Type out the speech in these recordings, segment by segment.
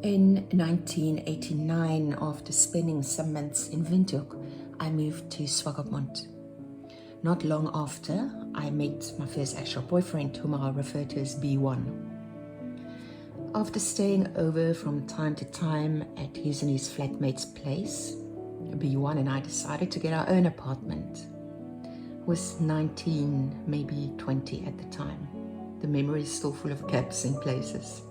In 1989, after spending some months in Windhoek, I moved to Swakopmund. Not long after, I met my first actual boyfriend, whom I'll refer to as B1. After staying over from time to time at his and his flatmate's place, B1 and I decided to get our own apartment. I was 19, maybe 20 at the time. The memory is still full of gaps in places.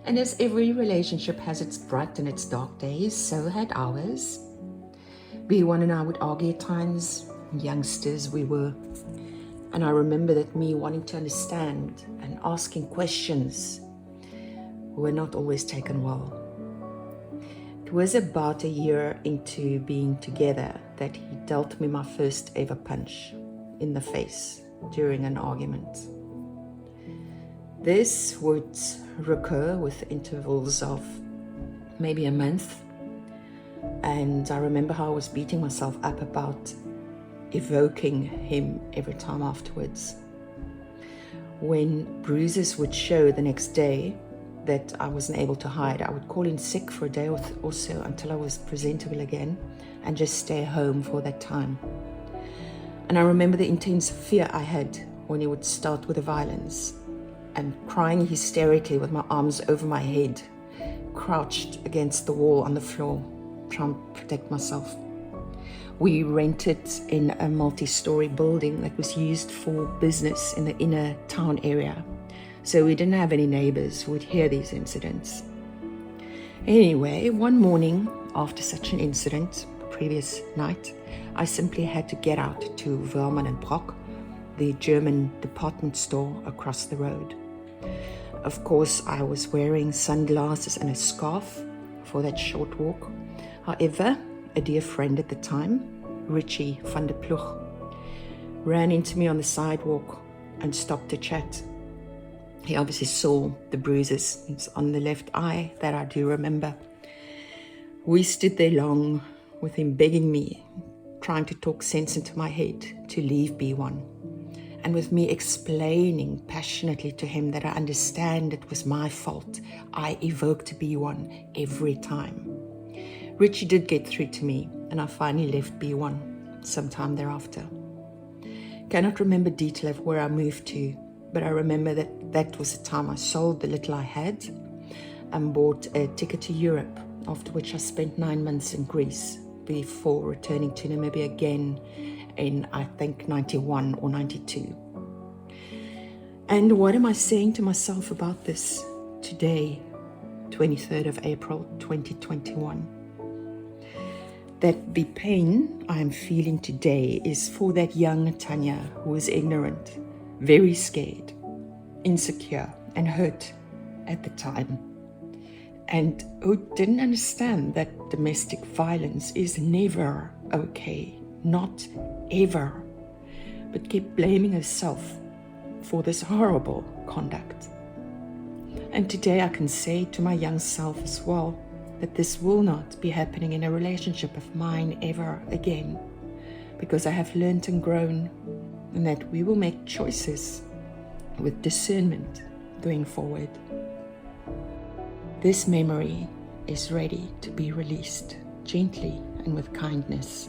And as every relationship has its bright and its dark days, so had ours. B1 and I would argue at times, youngsters we were. And I remember that me wanting to understand and asking questions were not always taken well. It was about a year into being together that he dealt me my first ever punch in the face during an argument. This would recur with intervals of maybe a month, and I remember how I was beating myself up about evoking him every time afterwards. When bruises would show the next day that I wasn't able to hide, I would call in sick for a day or so until I was presentable again and just stay home for that time. And I remember the intense fear I had when he would start with the violence, and crying hysterically with my arms over my head, crouched against the wall on the floor, trying to protect myself. We rented in a multi-story building that was used for business in the inner town area, so we didn't have any neighbors who would hear these incidents. Anyway, one morning after such an incident, the previous night, I simply had to get out to Wellman and Brock, the German department store across the road. Of course, I was wearing sunglasses and a scarf for that short walk. However, a dear friend at the time, Richie van der Ploeg, ran into me on the sidewalk and stopped to chat. He obviously saw the bruises on the left eye that I do remember. We stood there long with him begging me, trying to talk sense into my head to leave B1. And with me explaining passionately to him that I understand it was my fault. I evoked B1 every time. Richie did get through to me, and I finally left B1 sometime thereafter. Cannot remember detail of where I moved to, but I remember that was the time I sold the little I had and bought a ticket to Europe, after which I spent 9 months in Greece before returning to Namibia again in, I think, 91 or 92. And what am I saying to myself about this today, 23rd of April, 2021? That the pain I am feeling today is for that young Tanya who was ignorant, very scared, insecure, and hurt at the time, and who didn't understand that domestic violence is never okay, not ever, but kept blaming herself for this horrible conduct. And today I can say to my young self as well that this will not be happening in a relationship of mine ever again, because I have learned and grown, and that we will make choices with discernment going forward. This memory is ready to be released gently and with kindness.